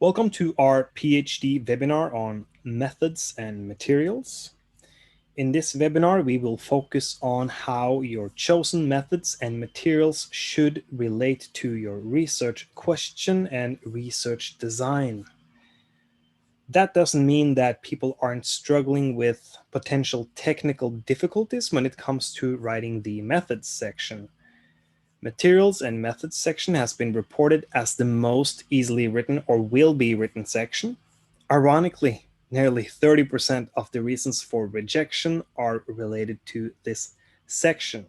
Welcome to our PhD webinar on methods and materials. In this webinar, we will focus on how your chosen methods and materials should relate to your research question and research design. That doesn't mean that people aren't struggling with potential technical difficulties when it comes to writing the methods section. Materials and methods section has been reported as the most easily written or will be written section. Ironically, nearly 30% of the reasons for rejection are related to this section.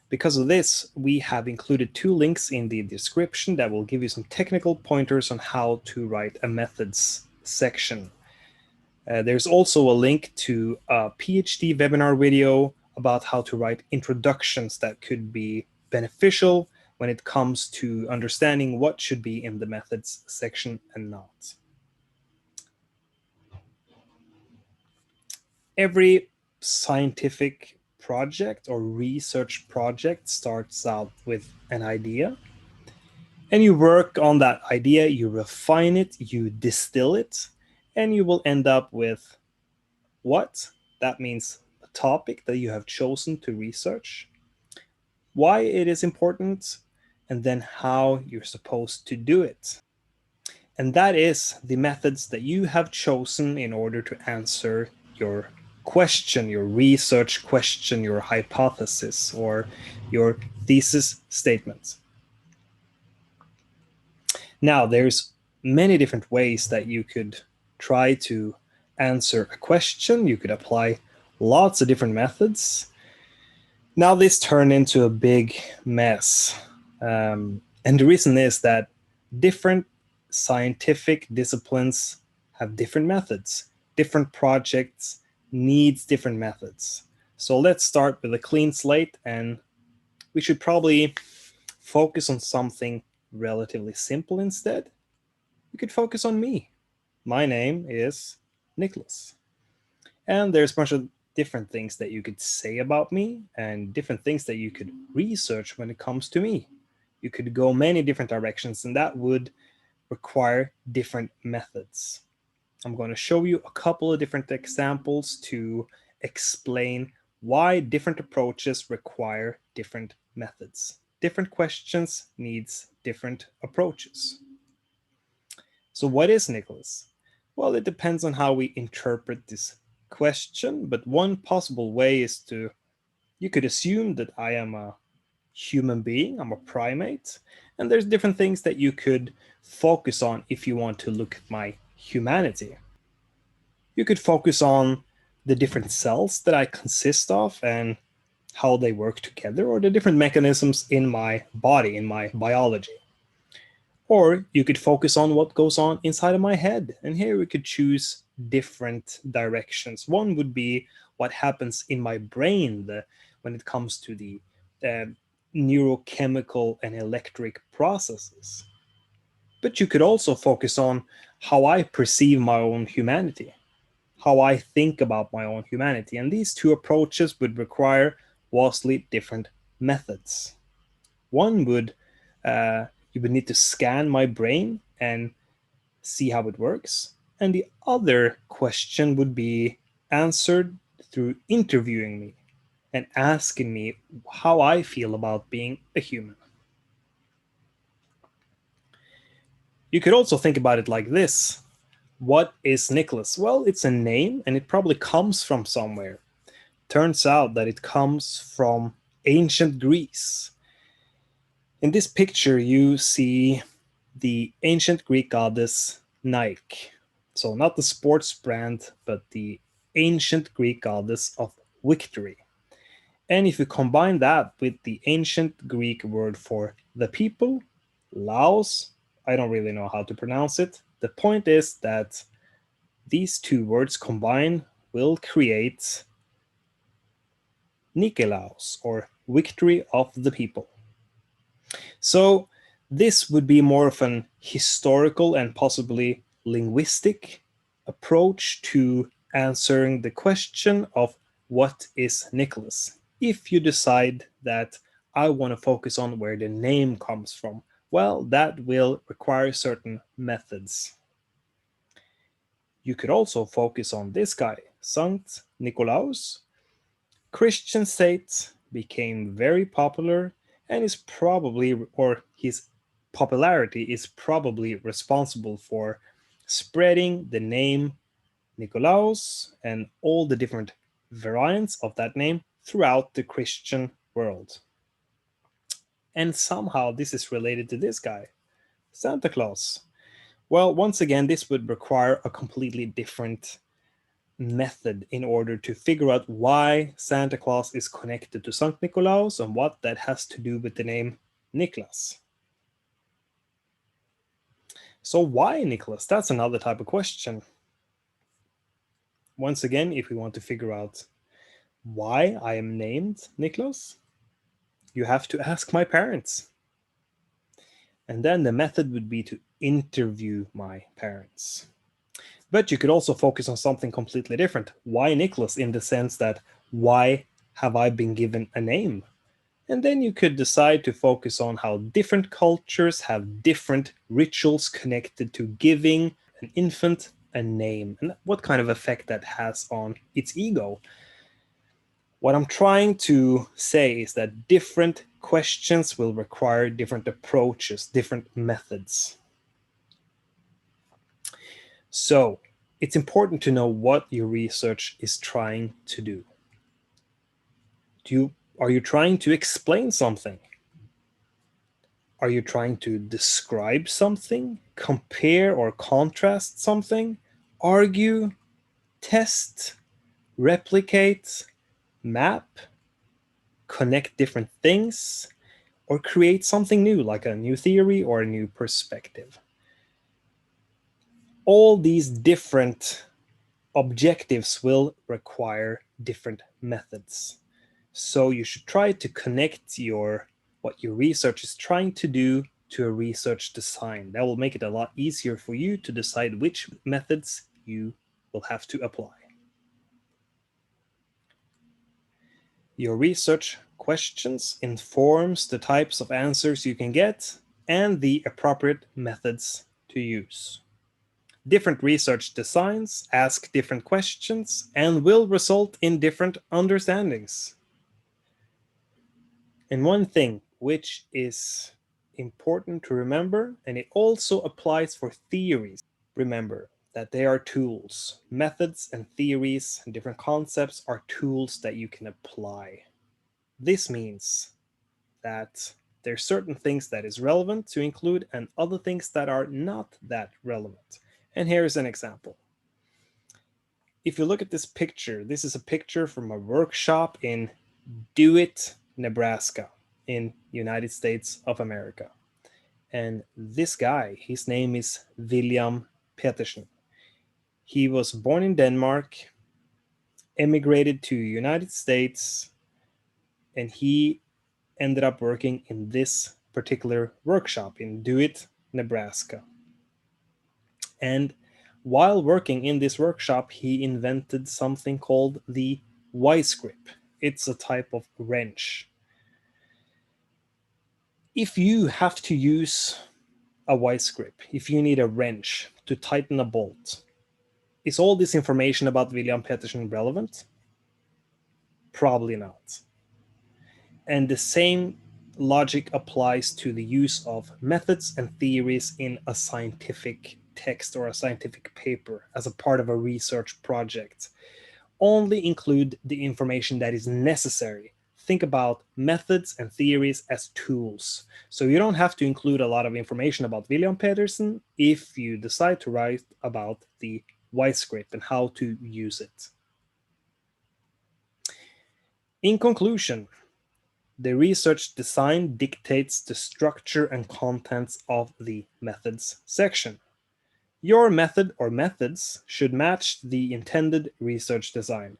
Because of this, we have included two links in the description that will give you some technical pointers on how to write a methods section. There's also a link to a PhD webinar video about how to write introductions that could be beneficial when it comes to understanding what should be in the methods section and not. Every scientific project or research project starts out with an idea, and you work on that idea, you refine it, you distill it, and you will end up with what? That means a topic that you have chosen to research, why it is important, and then how you're supposed to do it. And that is the methods that you have chosen in order to answer your question, your research question, your hypothesis, or your thesis statement. Now, there's many different ways that you could try to answer a question. You could apply lots of different methods. Now this turned into a big mess. And the reason is that different scientific disciplines have different methods. Different projects needs different methods. So let's start with a clean slate, and we should probably focus on something relatively simple instead. We could focus on me. My name is Nicholas. And there's a bunch of different things that you could say about me and different things that you could research when it comes to me. You could go many different directions, and that would require different methods. I'm going to show you a couple of different examples to explain why different approaches require different methods. Different questions needs different approaches. So what is Nicholas? Well, it depends on how we interpret this question, but one possible way is you could assume that I am a human being, I'm a primate, and there's different things that you could focus on if you want to look at my humanity. You could focus on the different cells that I consist of and how they work together, or the different mechanisms in my body, in my biology. Or you could focus on what goes on inside of my head. And here we could choose different directions. One would be what happens in my brain when it comes to the neurochemical and electric processes. But you could also focus on how I perceive my own humanity, how I think about my own humanity. And these two approaches would require vastly different methods. One would you would need to scan my brain and see how it works. And the other question would be answered through interviewing me and asking me how I feel about being a human. You could also think about it like this. What is Nicholas? Well, it's a name, and it probably comes from somewhere. Turns out that it comes from ancient Greece. In this picture, you see the ancient Greek goddess Nike. So not the sports brand, but the ancient Greek goddess of victory. And if you combine that with the ancient Greek word for the people, Laos, I don't really know how to pronounce it. The point is that these two words combined will create Nikelaos, or victory of the people. So this would be more of an historical and possibly linguistic approach to answering the question of what is Nicholas, if you decide that I want to focus on where the name comes from, Well, that will require certain methods. You could also focus on this guy, Sankt Nicolaus. Christian saint, became very popular and is probably, or his popularity is probably responsible for spreading the name Nicolaus and all the different variants of that name throughout the Christian world. And somehow this is related to this guy, Santa Claus. Well, once again, this would require a completely different method in order to figure out why Santa Claus is connected to Saint Nicolaus and what that has to do with the name Nicholas. So why Nicholas? That's another type of question. Once again, if we want to figure out why I am named Nicholas, you have to ask my parents. And then the method would be to interview my parents. But you could also focus on something completely different. Why Nicholas, in the sense that why have I been given a name? And then you could decide to focus on how different cultures have different rituals connected to giving an infant a name and what kind of effect that has on its ego. What I'm trying to say is that different questions will require different approaches, different methods. So it's important to know what your research is trying to do. Are you trying to explain something? Are you trying to describe something, compare or contrast something, argue, test, replicate, map, connect different things, or create something new, like a new theory or a new perspective? All these different objectives will require different methods. So you should try to connect what your research is trying to do to a research design. That will make it a lot easier for you to decide which methods you will have to apply. Your research questions informs the types of answers you can get and the appropriate methods to use. Different research designs ask different questions and will result in different understandings. And one thing which is important to remember, and it also applies for theories, remember that they are tools. Methods and theories and different concepts are tools that you can apply. This means that there's certain things that is relevant to include and other things that are not that relevant. And here is an example. If you look at this picture, this is a picture from a workshop in DeWitt, Nebraska, in United States of America. And this guy, his name is William Petersen. He was born in Denmark, emigrated to United States, and he ended up working in this particular workshop in DeWitt, Nebraska. And while working in this workshop, he invented something called the vice grip. It's a type of wrench. If you have to use a vice grip, if you need a wrench to tighten a bolt, is all this information about William Petersen relevant? Probably not. And the same logic applies to the use of methods and theories in a scientific text or a scientific paper as a part of a research project. Only include the information that is necessary. Think about methods and theories as tools. So you don't have to include a lot of information about William Petersen if you decide to write about the vice grip and how to use it. In conclusion, the research design dictates the structure and contents of the methods section. Your method or methods should match the intended research design.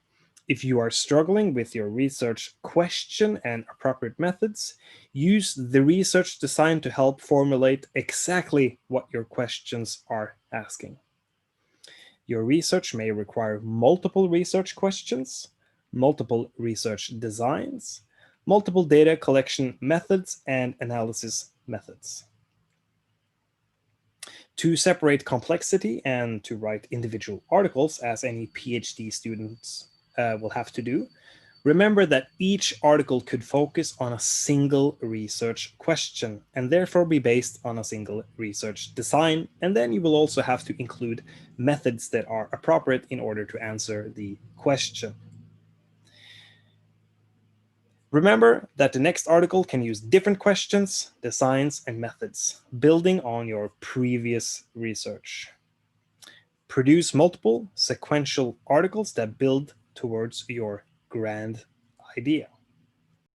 If you are struggling with your research question and appropriate methods, use the research design to help formulate exactly what your questions are asking. Your research may require multiple research questions, multiple research designs, multiple data collection methods, and analysis methods. To separate complexity and to write individual articles, as any PhD students will have to do, remember that each article could focus on a single research question and therefore be based on a single research design. And then you will also have to include methods that are appropriate in order to answer the question. Remember that the next article can use different questions, designs, and methods, building on your previous research. Produce multiple sequential articles that build towards your grand idea.